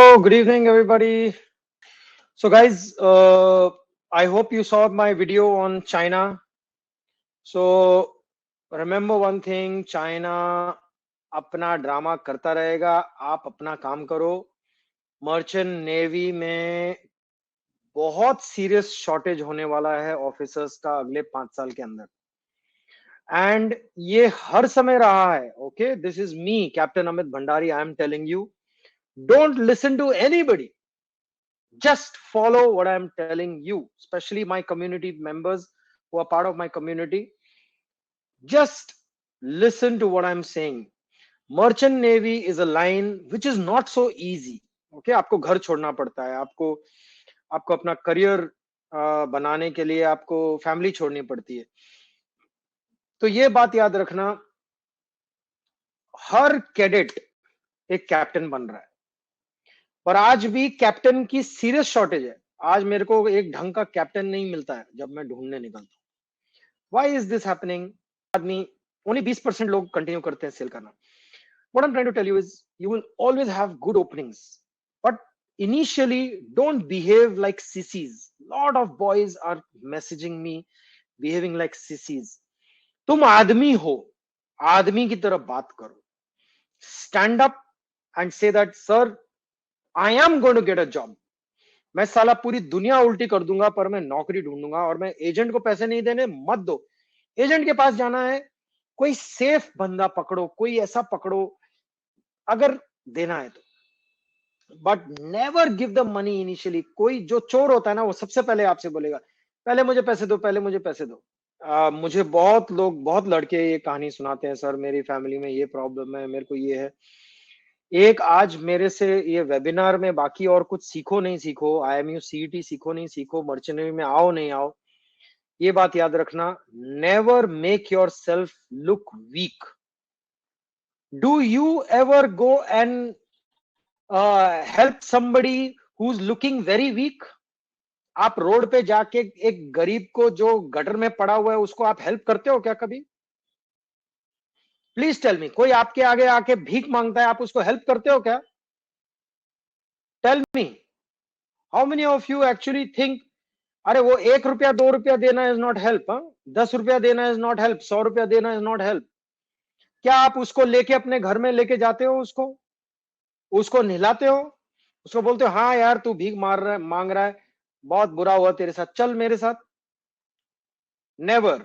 Hello, good evening, everybody. So, guys, I hope you saw my video on China. So, remember one thing, China अपना drama करता रहेगा, आप अपना काम करो. मर्चेंट नेवी में बहुत सीरियस शॉर्टेज होने वाला है ऑफिसर्स का अगले 5 साल के अंदर. एंड ये हर समय रहा है. Okay, this is me, captain Amit Bhandari. I am telling you, don't listen to anybody. Just follow what I'm telling you, especially my community members who are part of my community. Just listen to what I'm saying. Merchant Navy is a line which is not so easy. Okay, आपको घर छोड़ना पड़ता है, आपको आपको अपना career बनाने के लिए आपको फैमिली छोड़नी पड़ती है. तो ये बात याद रखना, हर कैडेट एक कैप्टन बन रहा है, पर आज भी कैप्टन की सीरियस शॉर्टेज है. आज मेरे को एक ढंग का कैप्टन नहीं मिलता है जब मैं ढूंढने निकलता हूँ. Why is this happening? आदमी ओनली 20% लोग कंटिन्यू करते हैं सेल करना. What I am trying to tell you is, you will always have good openings, but initially don't behave like sissies. Lot of boys are messaging me behaving like sissies. तुम आदमी हो, आदमी की तरह बात करो. Stand up and say that sir, I am going to get a job. मैं साला पूरी दुनिया उल्टी कर दूंगा पर मैं नौकरी ढूंढूंगा. और मैं एजेंट को पैसे नहीं देने मत दो. एजेंट के पास जाना है, कोई सेफ बंदा पकड़ो, कोई ऐसा पकड़ो अगर देना है तो. But never give the money initially. कोई जो चोर होता है ना, वो सबसे पहले आपसे बोलेगा पहले मुझे पैसे दो, पहले मुझे पैसे दो. मुझे बहुत लोग, बहुत लड़के ये कहानी सुनाते हैं, सर मेरी फैमिली में ये प्रॉब्लम है, मेरे को ये है. एक आज मेरे से ये वेबिनार में बाकी और कुछ सीखो नहीं सीखो, IMU CET सीखो नहीं सीखो, मर्चेंट नेवी में आओ नहीं आओ, ये बात याद रखना, never make your self look weak. Do you ever go and help somebody who is looking very weak? आप रोड पे जाके एक गरीब को जो गटर में पड़ा हुआ है उसको आप हेल्प करते हो क्या कभी? Please tell me. कोई आपके आगे आके भीख मांगता है, आप उसको हेल्प करते हो क्या? Tell me, how many of you actually think अरे वो 1 रुपया 2 रुपया देना इज नॉट हेल्प, 10 रुपया देना इज नॉट हेल्प, 100 रुपया देना इज नॉट हेल्प. क्या आप उसको लेके अपने घर में लेके जाते हो, उसको उसको नहलाते हो, उसको बोलते हो हाँ यार तू भीख मार रहा है, मांग रहा है, बहुत बुरा हुआ तेरे साथ, चल मेरे साथ? Never.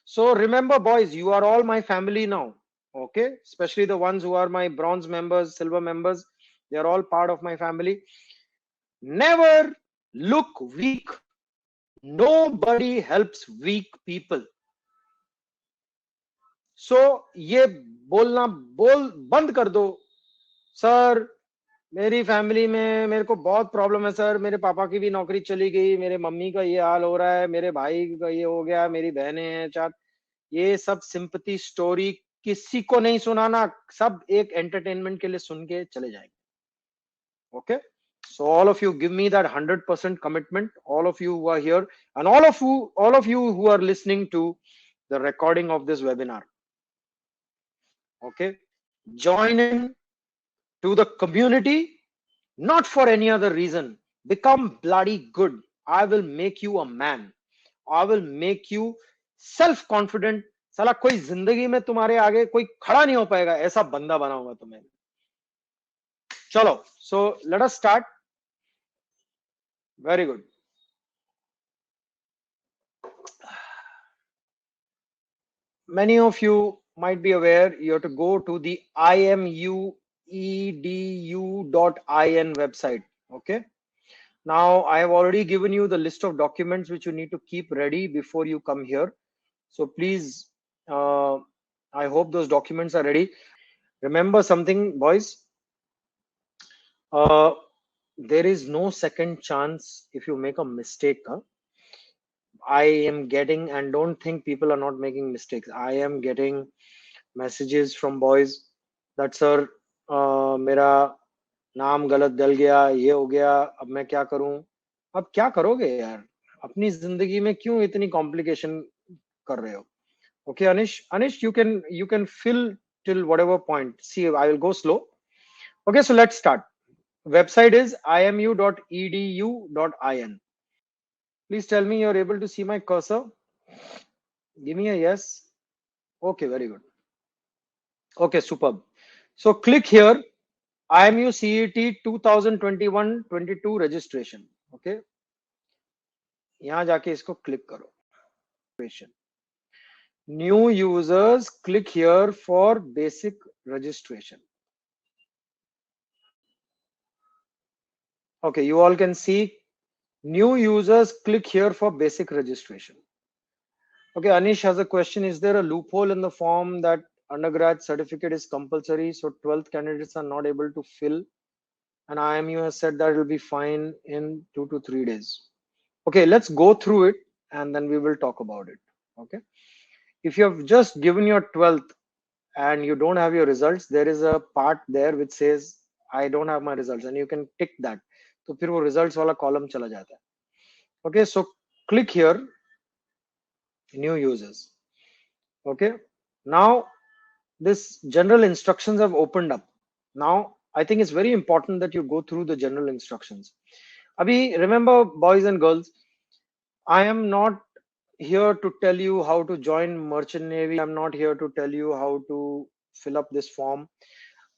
So remember boys, you are all my family now. Okay, especially the ones who are my bronze members, silver members, they are all part of my family. Never look weak. Nobody helps weak people. So ये बोलना बंद कर दो. Sir मेरी family में मेरे को बहुत प्रॉब्लम है सर, मेरे पापा की भी नौकरी चली गई, मेरे मम्मी का ये हाल हो रहा है, मेरे भाई का ये हो गया, मेरी बहनें हैं चार. ये सब सिंपैथी स्टोरी किसी को नहीं सुनाना, सब एक एंटरटेनमेंट के लिए सुन के चले जाएंगे. Okay, so all of you give me that 100% commitment, all of you who are here, and all of you who are listening to the recording of this webinar. Okay, join in to the community, not for any other reason. Become bloody good. I will make you a man. I will make you self confident. साला कोई जिंदगी में तुम्हारे आगे कोई खड़ा नहीं हो पाएगा, ऐसा बंदा बनाऊंगा तुम्हें. चलो, so let us start. Very good. Many of you might be aware you have to go to the imuedu.in website. Okay, now I have already given you the list of documents which you need to keep ready before you come here. So please, I hope those documents are ready. Remember something, boys, there is no second chance if you make a mistake. I am getting, and don't think people are not making mistakes, I am getting messages from boys that sir, मेरा नाम गलत डल गया, ये हो गया, अब मैं क्या करूं? अब क्या करोगे यार, अपनी जिंदगी में क्यों इतनी कॉम्प्लिकेशन कर रहे हो? Okay, Anish, you can fill till whatever point. See, I will go slow. Okay, so let's start. Website is imu.edu.in. Please tell me you're able to see my cursor. Give me a yes. Okay, very good. Okay, superb. So click here, IMU CET 2021-22 registration. Okay, यहाँ जाके इसको click करो. New users, click here for basic registration. Okay, you all can see new users, click here for basic registration. Okay, Anish has a question. Is there a loophole in the form that undergrad certificate is compulsory, so 12th candidates are not able to fill? And IMU has said that it will be fine in 2 to 3 days. Okay, let's go through it and then we will talk about it. Okay, if you have just given your 12th and you don't have your results, there is a part there which says I don't have my results, and you can tick that. तो फिर वो results वाला column चला जाता है. Okay, so click here, new users. Okay, now this general instructions have opened up. Now I think it's very important that you go through the general instructions. Abhi, remember, boys and girls, I am not here to tell you how to join Merchant Navy. I'm not here to tell you how to fill up this form.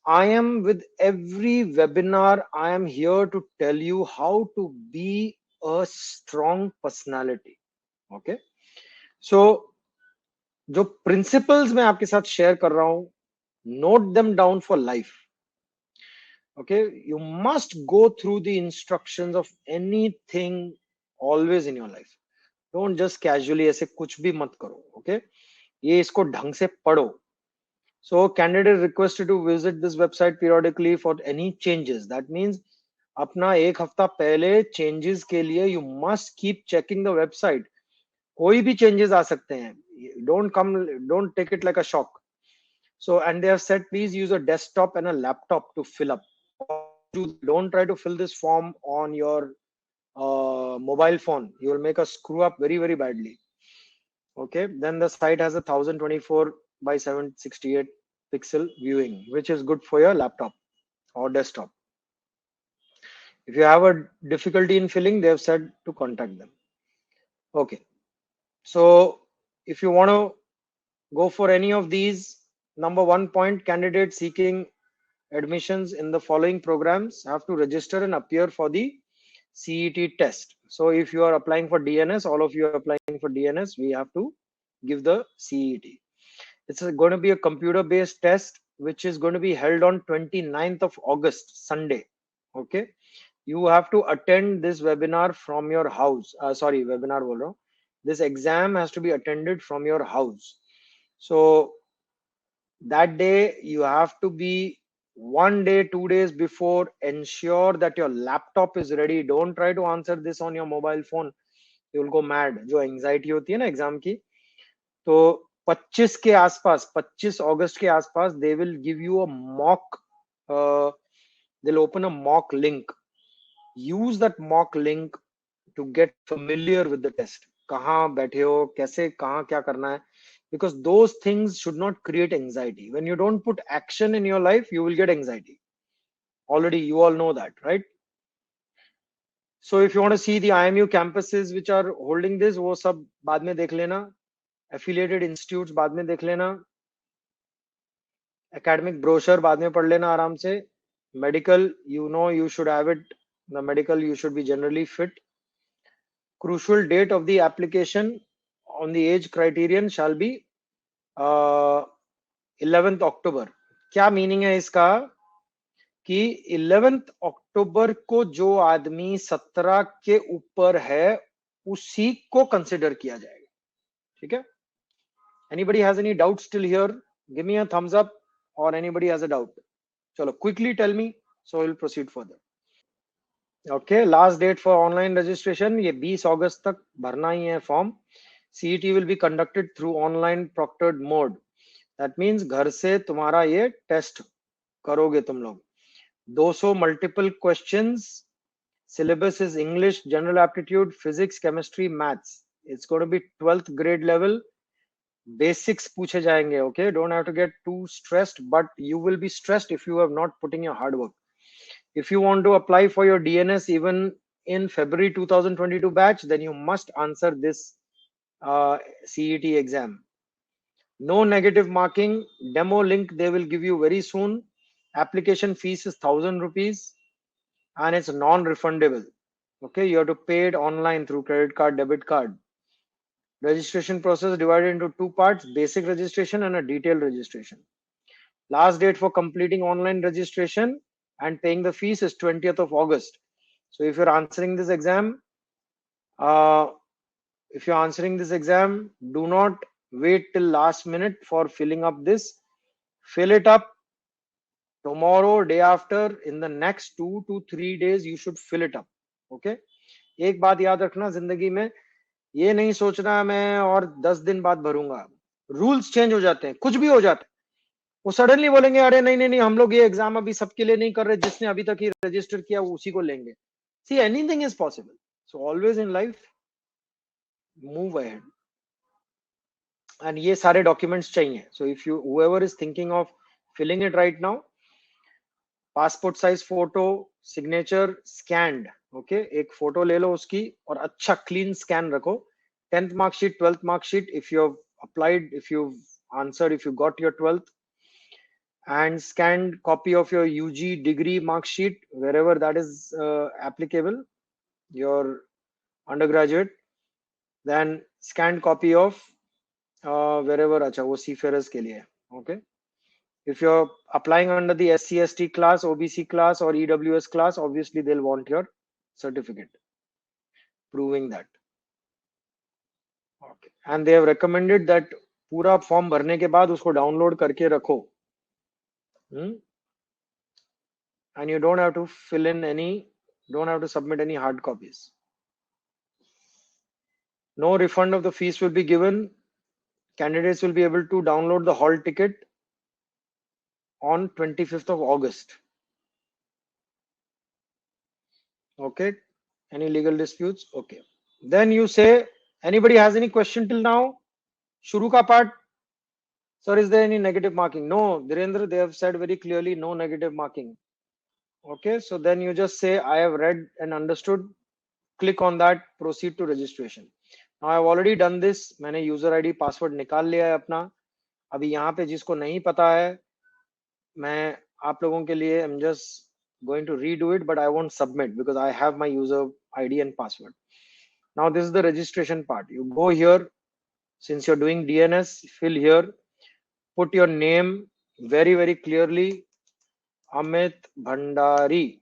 I am with every webinar, I am here to tell you how to be a strong personality. Okay. So, जो principles मैं आपके साथ share कर रहा हूं, note them down for life. Okay. You must go through the instructions of anything always in your life. Don't just casually ऐसे कुछ भी मत करो. Okay. ये इसको ढंग से पढ़ो. So candidate requested to visit this website periodically for any changes. That means अपना एक हफ्ता पहले changes के लिए you must keep checking the website. कोई भी changes आ सकते हैं. Don't take it like a shock. So, and they have said, please use a desktop and a laptop to fill up. Don't try to fill this form on your mobile phone. You will make a screw up very, very badly. Okay, then the site has a 1024 by 768 pixel viewing, which is good for your laptop or desktop. If you have a difficulty in filling, they have said to contact them. Okay, so if you want to go for any of these, number 1 point, candidates seeking admissions in the following programs have to register and appear for the CET test. So if you are applying for DNS, all of you are applying for DNS, we have to give the CET. It's going to be a computer based test which is going to be held on 29th of August, Sunday. Okay, you have to attend this webinar from your house. Webinar bol raha hu. This exam has to be attended from your house. So that day you have to be 1 day, 2 days before. Ensure that your laptop is ready. Don't try to answer this on your mobile phone. You will go mad. जो anxiety होती है ना exam की, तो 25 के आसपास, 25 अगस्त के आसपास they will give you a mock, they'll open a mock link. Use that mock link to get familiar with the test. कहाँ बैठे हो, कैसे, कहाँ क्या करना है, because those things should not create anxiety. When you don't put action in your life, you will get anxiety. Already you all know that, right? So if you want to see the IMU campuses which are holding this, वो सब बाद में देख लेना. Affiliated institutes बाद में देख लेना. Academic brochure बाद में पढ़ लेना आराम से. Medical, you know, you should have it. The medical, you should be generally fit. Crucial date of the application on the age criterion shall be 11th October. क्या मीनिंग है इसका कि 11th अक्टूबर को जो आदमी 17 के ऊपर है उसी को कंसिडर किया जाएगा. ठीक है? Anybody has any doubt still here? Give me a thumbs up, or anybody has a doubt. चलो quickly tell me, so we'll proceed further. Okay, last date for online registration ये 20 अगस्त तक भरना ही है form. CET will be conducted through online proctored mode. That means घर से तुम्हारा ये test करोगे तुम लोग. 200 multiple questions. Syllabus is English, general aptitude, physics, chemistry, maths. It's going to be 12th grade level. Basics पूछे जाएंगे. Okay, don't have to get too stressed, but you will be stressed if you have not put in your hard work. If you want to apply for your DNS even in February 2022 batch, then you must answer this CET exam. No negative marking. Demo link they will give you very soon. Application fees is 1,000 rupees and it's non-refundable. Okay, you have to pay it online through credit card, debit card. Registration process divided into two parts: basic registration and a detailed registration. Last date for completing online registration and paying the fees is 20th of August. So if you're answering this exam, do not wait till last minute for filling up this. Fill it up tomorrow, day after, in the next 2 to 3 days you should fill it up. Okay, एक बात याद रखना, जिंदगी में ये नहीं सोचना मैं और 10 दिन बाद भरूंगा. रूल्स चेंज हो जाते हैं, कुछ भी हो जाता है. वो सडनली बोलेंगे अरे नहीं नहीं नहीं हम लोग ये एग्जाम अभी सबके लिए नहीं कर रहे, जिसने अभी तक ये रजिस्टर किया वो उसी को लेंगे. See anything is possible. So always in life move ahead. And ये सारे डॉक्यूमेंट्स चाहिए. So if you whoever is thinking of filling it right now, passport size photo, signature scanned. Okay, एक फोटो ले लो उसकी और अच्छा क्लीन स्कैन रखो. 10th marksheet, 12th marksheet, if you have applied, if you answered, if you got your 12th, and scanned copy of your UG degree mark sheet wherever that is applicable, your undergraduate. Then scanned copy of wherever, acha wo seafarers ke liye. Okay, if you're applying under the SC/ST class, OBC class or EWS class, obviously they'll want your certificate proving that. Okay, and they have recommended that पूरा form भरने के बाद उसको download करके रखो. And you don't have to submit any hard copies. No refund of the fees will be given. Candidates will be able to download the hall ticket on 25th of August. Okay, any legal disputes? Okay, then you say, anybody has any question till now? Shuru ka part. Sir, is there any negative marking? No, Dhirendra, they have said very clearly no negative marking. Okay, so then you just say I have read and understood, click on that, proceed to registration. Now I have already done this. मैंने user ID password निकाल लिया है अपना. अभी यहाँ पे जिसको नहीं पता है, मैं आप लोगों के लिए I'm just going to redo it, but I won't submit because I have my user ID and password. Now this is the registration part. You go here, since you're doing DNS, fill here, put your name very very clearly, Amit Bhandari.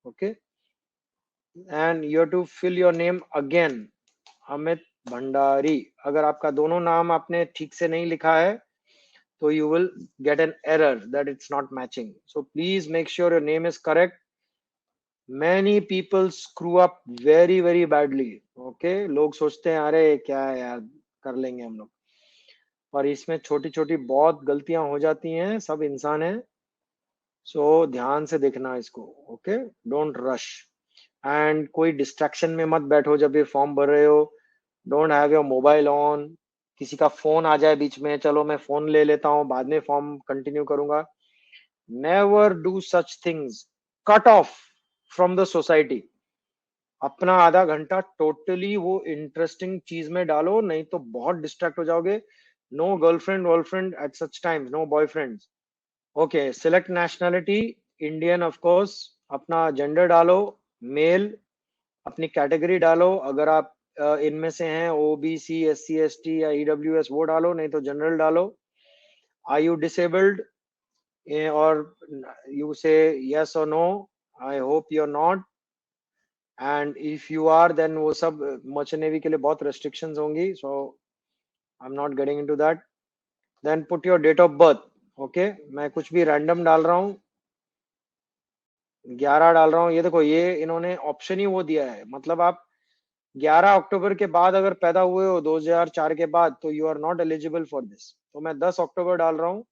Okay, and you have to fill your name again, Amit Bhandari. अगर आपका दोनों नाम आपने ठीक से नहीं लिखा है तो you will get an error that it's not matching. So please make sure your name is correct. Many people screw up very very badly. Okay, लोग सोचते हैं अरे क्या है यार, कर लेंगे हम लोग, पर इसमें छोटी छोटी बहुत गलतियां हो जाती हैं. सब इंसान हैं. सो ध्यान से देखना इसको. Okay, don't rush. एंड कोई डिस्ट्रैक्शन में मत बैठो जब ये फॉर्म भर रहे हो. Don't have your mobile on. किसी का फोन आ जाए बीच में, चलो मैं फोन ले लेता हूँ, बाद में फॉर्म कंटिन्यू करूंगा. Never do such things. Cut off from the society. अपना आधा घंटा टोटली वो इंटरेस्टिंग चीज में डालो, नहीं तो बहुत डिस्ट्रैक्ट हो जाओगे. नो गर्लफ्रेंड वर्लफ्रेंड at such times, no boyfriends. Okay, select nationality, Indian of course. अपना जेंडर डालो, मेल. अपनी कैटेगरी डालो, अगर आप इनमें से हैं ओबीसी, एससी, एसटी या ईडब्ल्यूएस, वो डालो, नहीं तो जनरल डालो. आर यू डिसेबल्ड, और यू से यस और no. I hope you are not. And if you are, then वो सब मर्चेंट नेवी के लिए बहुत रेस्ट्रिक्शंस होंगी. सो आई am not getting into that. Then put your date of birth. Okay, मैं कुछ भी रैंडम डाल रहा हूँ, 11 डाल रहा हूँ. ये देखो, ये इन्होंने ऑप्शन ही वो दिया है. मतलब आप 11 अक्टूबर के बाद अगर पैदा हुए हो 2004 के बाद, तो you are not eligible for this. तो मैं 10 अक्टूबर डाल रहा हूँ,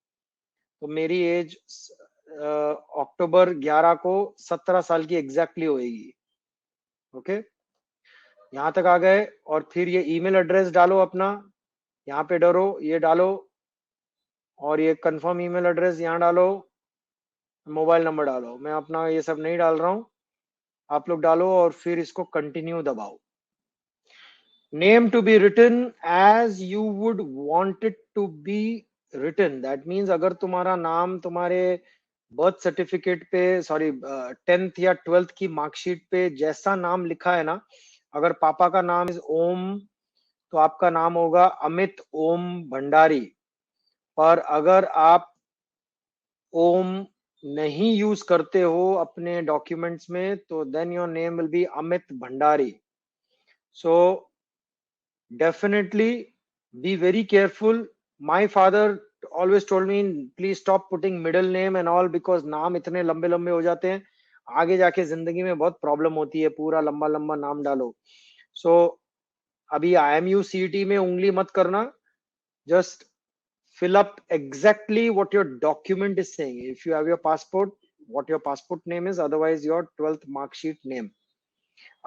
तो मेरी एज अक्टूबर 11 को 17 साल की एग्जैक्टली होगी. ओके, यहाँ तक आ गए. और फिर ये ईमेल एड्रेस डालो अपना, यहाँ पे डरो, ये डालो, और ये कंफर्म ईमेल एड्रेस यहाँ डालो. मोबाइल नंबर डालो, मैं अपना ये सब नहीं डाल रहा हूँ, आप लोग डालो और फिर इसको कंटिन्यू दबाओ। Name to be written as you would want it to be written, that means अगर तुम्हारा नाम तुम्हारे बर्थ सर्टिफिकेट पे, सॉरी 10th या 12th की मार्कशीट पे जैसा नाम लिखा है ना, अगर पापा का नाम इज ओम तो आपका नाम होगा अमित ओम भंडारी। पर अगर आप ओम नहीं यूज करते हो अपने डॉक्यूमेंट्स में तो then your name will be Amit Bhandari. So definitely be very careful. My father always told me please stop putting middle name and all because नाम इतने लंबे लंबे हो जाते हैं, आगे जाके जिंदगी में बहुत प्रॉब्लम होती है, पूरा लंबा लंबा नाम डालो। सो अभी IMU CET में उंगली मत करना, just fill up exactly what your document is saying. If you have your passport, what your passport name is, otherwise your 12th mark sheet name,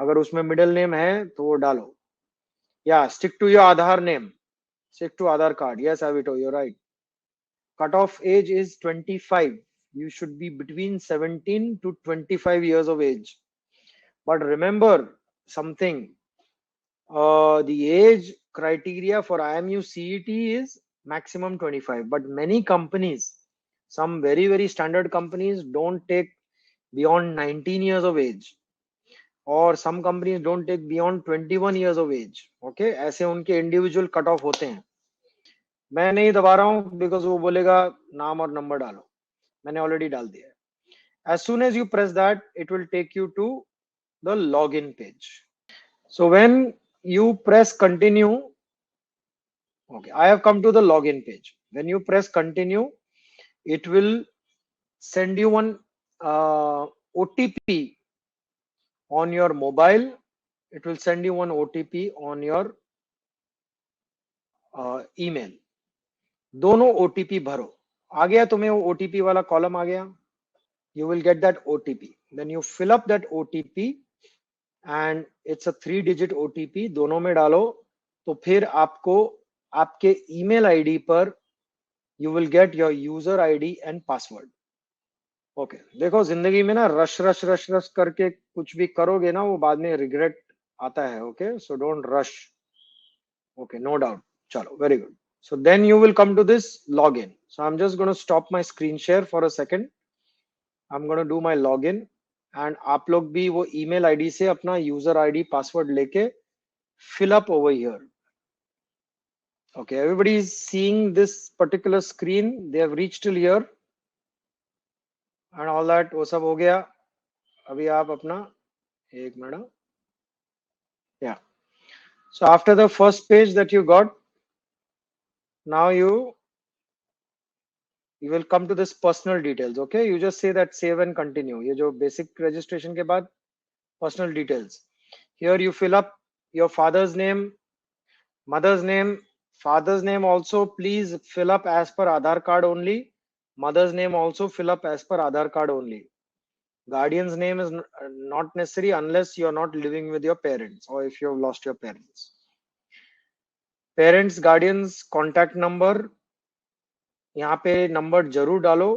अगर उसमें middle name है तो वो डालो। Yeah, stick to your Aadhaar name. Stick to Aadhaar card. Yes, Avito, you're right. Cutoff age is 25. You should be between 17 to 25 years of age. But remember something, the age criteria for IMU CET is maximum 25. But many companies, some very, very standard companies don't take beyond 19 years of age. और some companies don't take beyond 21 years of age. Okay, ऐसे उनके individual cut off होते हैं। मैं नहीं दबा रहा हूं बिकॉज वो बोलेगा नाम और नंबर डालो, मैंने ऑलरेडी डाल दिया है। As soon as you press that it will take you to the log in page. So when you press continue, okay, I have come to the login page. When you press continue, it will send you one OTP on your mobile. It will send you one OTP on your email. दोनों OTP भरो। आ गया तुम्हें वो OTP वाला column आ गया, you will get that OTP. Then you fill up that OTP and it's a 3-digit OTP, दोनों में डालो तो फिर आपको आपके ईमेल आईडी पर you will get your user ID and password. Okay देखो जिंदगी में ना रश रश रश रश करके कुछ भी करोगे ना वो बाद में रिग्रेट आता है। Okay so don't rush. Okay no doubt, चलो very good. So then you will come to this login. So I'm just going to stop my screen share for a second. I'm going to do my login and आप लोग भी वो email ID से अपना user ID password लेके fill up over here. Okay, everybody is seeing this particular screen. They have reached till here and all that. वो सब हो गया। अभी आप अपना एक minute. Yeah. So after the first page that you got, now you will come to this personal details. Okay, you just say that save and continue. ये जो basic registration के बाद personal details. Here you fill up your father's name, mother's name. Father's name also please fill up as per Aadhaar card only. Mother's name also fill up as per Aadhaar card only. Guardian's name is not necessary unless you're not living with your parents or if you have lost your parents. Parents, guardians, contact number, यहाँ पे number जरूर डालो।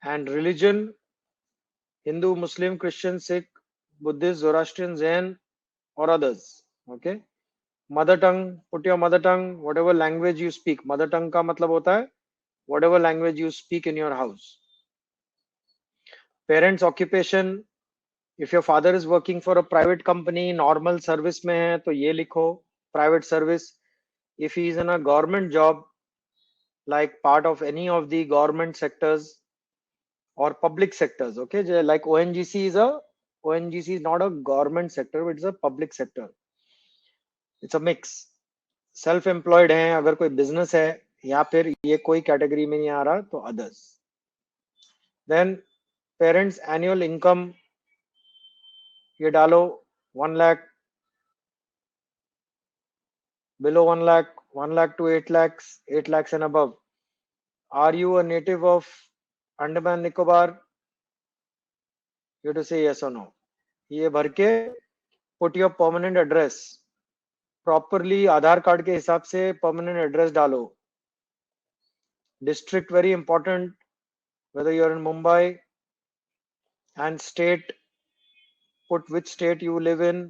And religion, Hindu, Muslim, Christian, Sikh, Buddhist, Zoroastrian, Jain और others. Okay, mother tongue, put your mother tongue, whatever language you speak. Mother tongue का मतलब होता है whatever language you speak in your house. Parents occupation, if your father is working for a private company, normal service में है तो ये लिखो private service. If he is in a government job like part of any of the government sectors or public sectors, okay, like ONGC is not a government sector, it's a public sector, it's a mix। Self employed है अगर कोई business है या फिर ये कोई category में नहीं आ रहा तो others. Then parents annual income ये डालो 1 lakh, below 1 lakh, 1 lakh to 8 lakhs, 8 lakhs and above। Are you a native of Andaman Nicobar? You have to say yes or no। ये भर के put your permanent address properly, Aadhaar card के हिसाब से permanent address डालो। District very important, whether you're in Mumbai, and state, put which state you live in,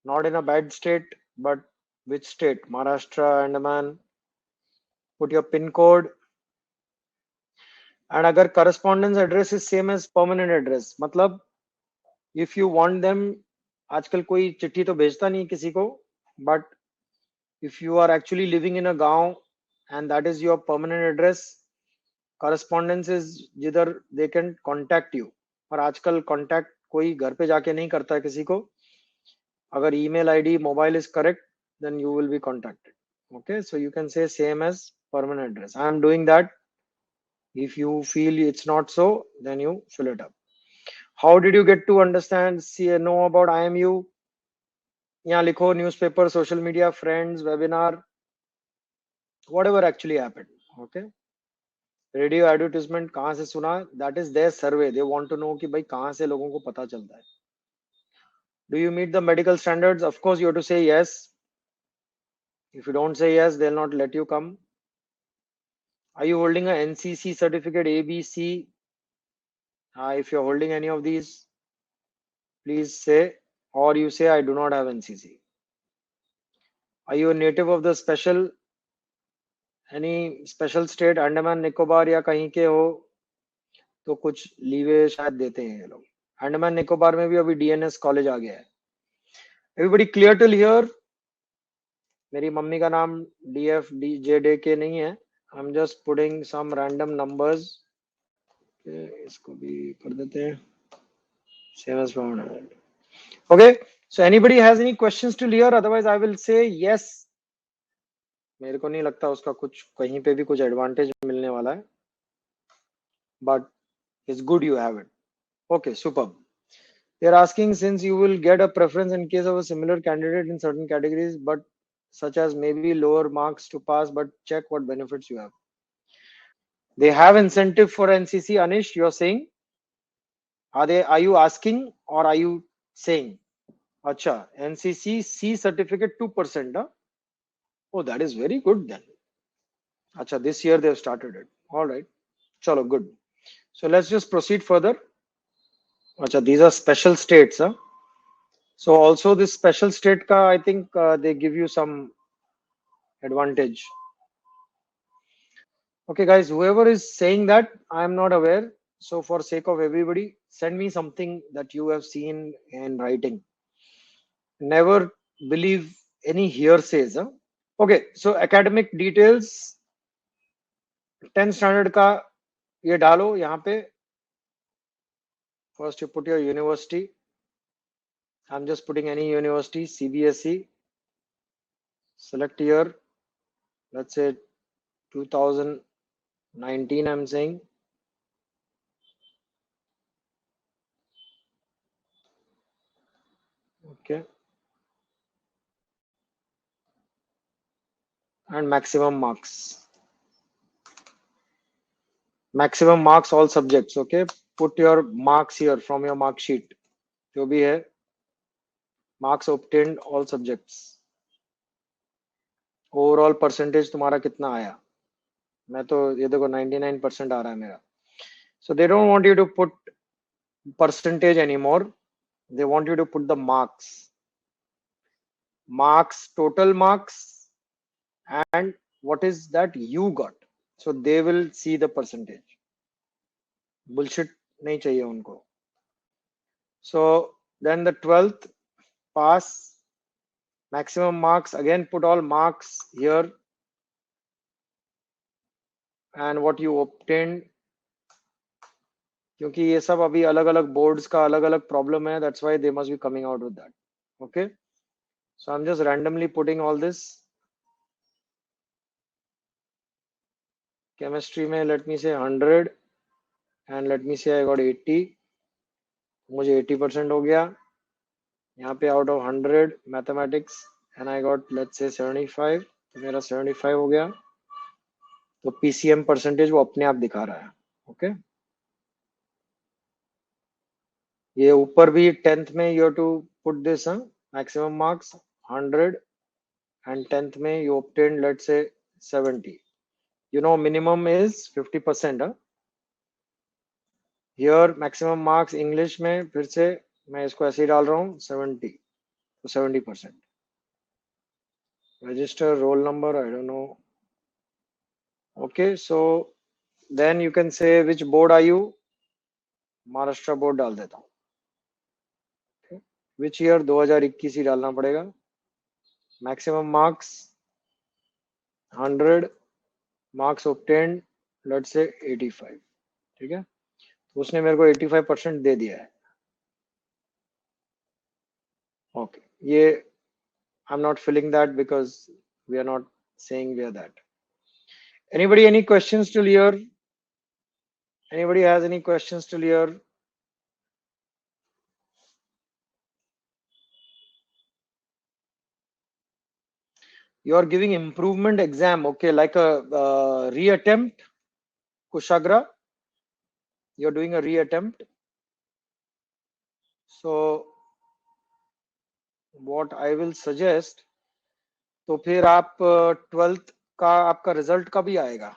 not in a bad state, but which state, Maharashtra, Andaman, put your pin code. And अगर correspondence address is same as permanent address, मतलब if you want them, आजकल कोई चिट्ठी तो भेजता नहीं किसी को, but if you are actually living in a गांव and that is your permanent address, correspondence is जिधर they can contact you. और आजकल contact कोई घर पे जाके नहीं करता है किसी को. अगर email ID mobile is correct, then you will be contacted. Okay, so you can say same as permanent address. I am doing that. If you feel it's not so, then you fill it up. How did you get to understand, see, know about IMU? यहाँ लिखो newspaper, social media, friends, webinar, whatever actually happened. Okay, radio advertisement कहाँ से सुना, that is their survey, they want to know कि भाई कहाँ से लोगों को पता चलता है. Do you meet the medical standards? Of course you have to say yes. If you don't say yes, they will not let you come. Are you holding a NCC certificate ABC? If you're holding any of these, please say, or you say I do not have NCC. Are you a native of the special, any special state, Andaman Nicobar या कहीं के हो तो कुछ leeway शायद देते हैं ये लोग. अंडमान निकोबार में भी अभी DNS कॉलेज आ गया है. Everybody clear till here? मेरी मम्मी का नाम DFDJDK नहीं है. I'm just putting some random numbers. इसको भी कर देते हैं. Same as found. Okay. So anybody has any questions till here? Otherwise I will say yes. मेरे को नहीं लगता उसका कुछ कहीं पे भी कुछ एडवांटेज मिलने वाला है. But it's good you have it. Okay, superb. They're asking, since you will get a preference in case of a similar candidate in certain categories, but such as maybe lower marks to pass, but check what benefits you have. They have incentive for NCC. Anish, you're saying? Are you asking or are you saying? Acha, NCC C certificate 2%. Huh? Oh, that is very good then. Acha, this year they've started it. All right. Chalo, good. So let's just proceed further. Acha, these are special states. Huh? So also this special state ka, I think they give you some advantage. Okay, guys, whoever is saying that, I'm not aware. So for sake of everybody, send me something that you have seen in writing. Never believe any hearsays. Huh? Okay, so academic details, 10th standard का ये डालो यहाँ पे. First you put your university. I'm just putting any university, CBSE. Select year. Let's say 2019, I'm saying. Okay. And maximum marks. Maximum marks all subjects. Okay. Put your marks here from your mark sheet. जो भी है, marks obtained all subjects. Overall percentage तुम्हारा कितना आया? मैं तो ये देखो 99% आ रहा है मेरा. So they don't want you to put percentage anymore. They want you to put the marks. Marks, total marks, and what is that you got. So they will see the percentage. Bullshit नहीं चाहिए उनको. So then the 12th pass. Maximum marks, again put all marks here and what you obtained. क्योंकि ये सब अभी अलग अलग boards का अलग अलग प्रॉब्लम है. That's why they must be coming out with that. Okay, so I'm just randomly putting all this. Chemistry में let me say 100 and let me say I got 80. मुझे 80% हो गया. यहाँ पे out of 100 mathematics and I got let's say 75. तो मेरा 75 हो गया. तो PCM परसेंटेज वो अपने आप दिखा रहा है. ओके, ये ऊपर भी 10th में you have to put this maximum marks 100 and 10th में you obtained let's say 70. You know minimum is 50%. Here maximum marks English में फिर से मैं इसको ऐसे ही डाल रहा हूँ 70, तो 70%. Register roll number, I don't know. Okay, so then you can say which board are you? Maharashtra board डाल देता हूँ. Okay. Which year? 2021 ही डालना पड़ेगा. Maximum marks 100, marks obtained let's say 85. ठीक है, तो उसने मेरे को 85% दे दिया है. Okay, ये I'm not filling that because we are not saying we are that. Anybody any questions till here? Anybody has any questions till here? You are giving improvement exam, okay, like a reattempt, Kushagra. You're doing a reattempt. So what I will suggest, तो फिर आप 12th का आपका result कभी आएगा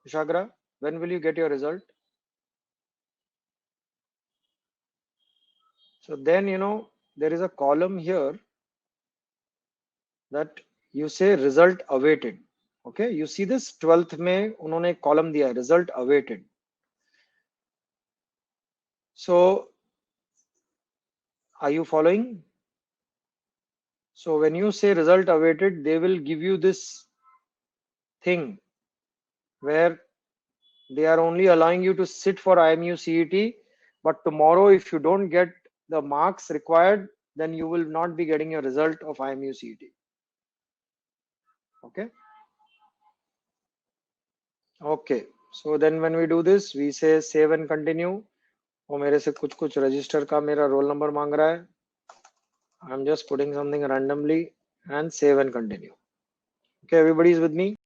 Kushagra? When will you get your result? So then you know there is a column here that you say result awaited. Okay, you see this 12th में उन्होंने एक column दिया है result awaited. So are you following? So when you say result awaited, they will give you this thing where they are only allowing you to sit for IMU CET, but tomorrow if you don't get the marks required, then you will not be getting a result of IMU CET. Okay. Okay. So then when we do this, we say save and continue. वो मेरे से कुछ register का मेरा roll number मांग रहा है. I'm just putting something randomly and save and continue. Okay, everybody is with me?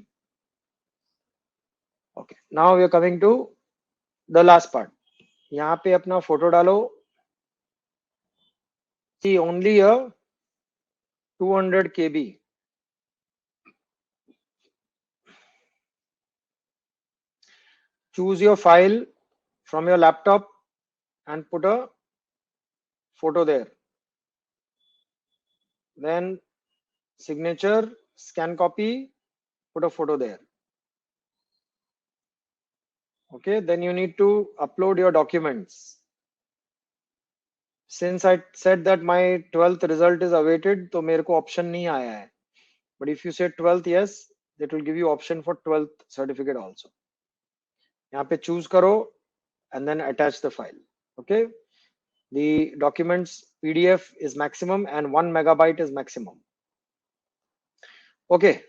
Okay. Now we are coming to the last part. यहाँ पे अपना photo डालो. See only a 200 KB. Choose your file from your laptop and put a photo there. Then signature, scan copy, put a photo there. Okay, then you need to upload your documents. Since I said that my 12th result is awaited, तो मेरे को option नहीं आया है. But if you say 12th, yes, that will give you option for 12th certificate also. यहाँ पे choose करो and then attach the file. Okay, the documents PDF is maximum and 1 megabyte is maximum. Okay,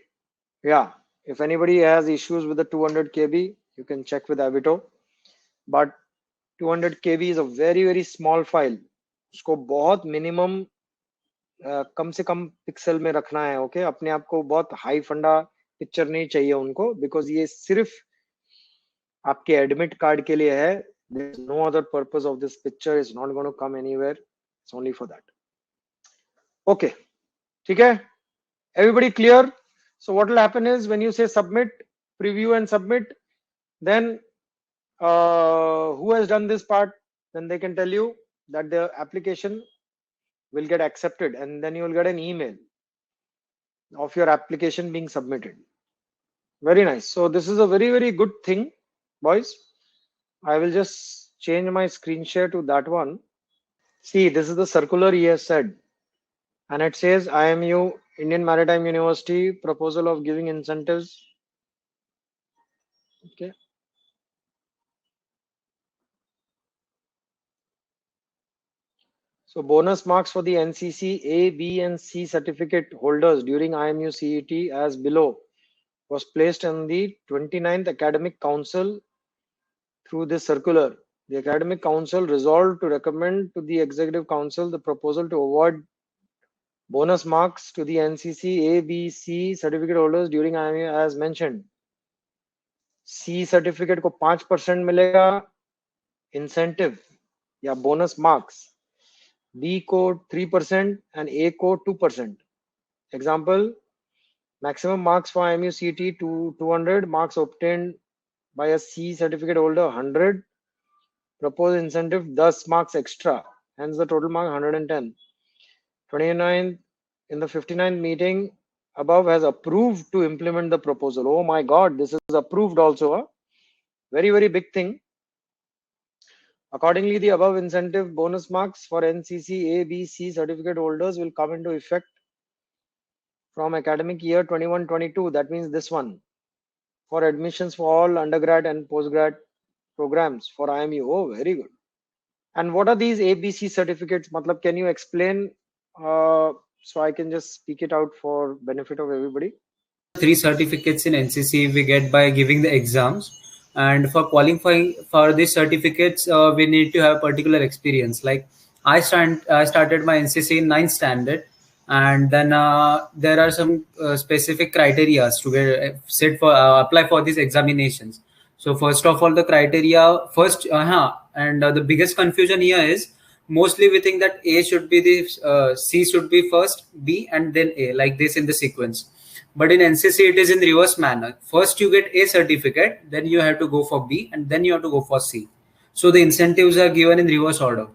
yeah, if anybody has issues with the 200 KB, you can check with Avito. But 200 KB is a very small file. उसको बहुत minimum कम से कम pixel में रखना है. Okay, अपने आप को बहुत हाई फंडा पिक्चर नहीं चाहिए उनको, बिकॉज ये सिर्फ आपके एडमिट कार्ड के लिए है. No other purpose of this picture is not going to come anywhere. It's only for that. Okay, ठीक है, everybody clear? So what will happen is when you say submit, preview and submit, then who has done this part, then they can tell you that the application will get accepted, and then you will get an email of your application being submitted. Very nice. So this is a very good thing, boys. I will just change my screen share to that one. See, this is the circular he has said, and it says IMU, Indian Maritime University, proposal of giving incentives. Okay. So bonus marks for the NCC A, B and C certificate holders during IMU CET as below was placed on the 29th Academic Council through this circular. The Academic Council resolved to recommend to the Executive Council the proposal to award bonus marks to the NCC A, B, C certificate holders during IMU as mentioned. C certificate को 5% मिलेगा incentive या bonus marks. B को 3% and A को 2%. Example, maximum marks for IMU CET 200, marks obtained by a C certificate holder 100, proposed incentive 10 marks extra, hence the total mark 110. 29th, in the 59th meeting, above has approved to implement the proposal. Oh my God, this is approved also. Huh? Very, very big thing. Accordingly, the above incentive bonus marks for NCC A, B, C certificate holders will come into effect from academic year 21-22. That means this one. For admissions for all undergrad and postgrad programs for IMU. Oh, very good. And what are these ABC certificates? Matlab, can you explain so I can just speak it out for benefit of everybody? 3 certificates in NCC we get by giving the exams, and for qualifying for these certificates we need to have particular experience. Like I started my NCC in 9th standard, and then there are some specific criteria to get set for apply for these examinations. So first of all, the criteria first and the biggest confusion here is mostly we think that A should be the C should be first, B, and then A, like this in the sequence. But in NCC, it is in reverse manner. First, you get A certificate, then you have to go for B, and then you have to go for C. So the incentives are given in reverse order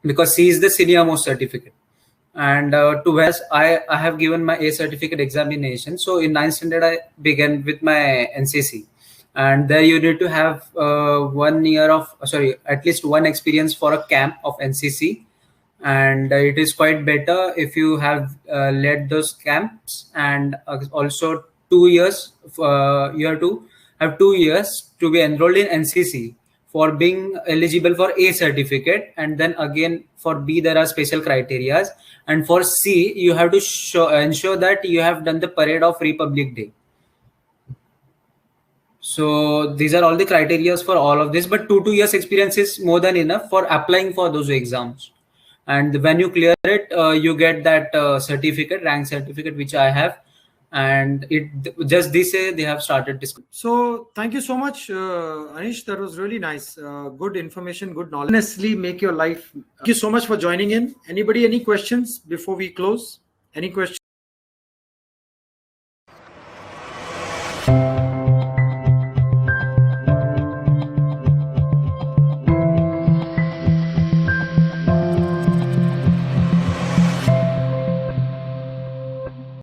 because C is the senior most certificate. And to whereas I have given my A certificate examination. So in 9th standard, I began with my NCC. And there you need to have 1 year of, at least one experience for a camp of NCC. And it is quite better if you have led those camps, and also 2 years you have to have 2 years to be enrolled in NCC for being eligible for A certificate. And then again for B there are special criteria, and for C you have to ensure that you have done the parade of Republic Day. So these are all the criteria for all of this, but 2 years experience is more than enough for applying for those exams. And when you clear it, you get that certificate, rank certificate, which I have. And it just this day they have started this. So thank you so much, Anish. That was really nice. Good information, good knowledge. Honestly, make your life. Thank you so much for joining in. Anybody, any questions before we close? Any questions?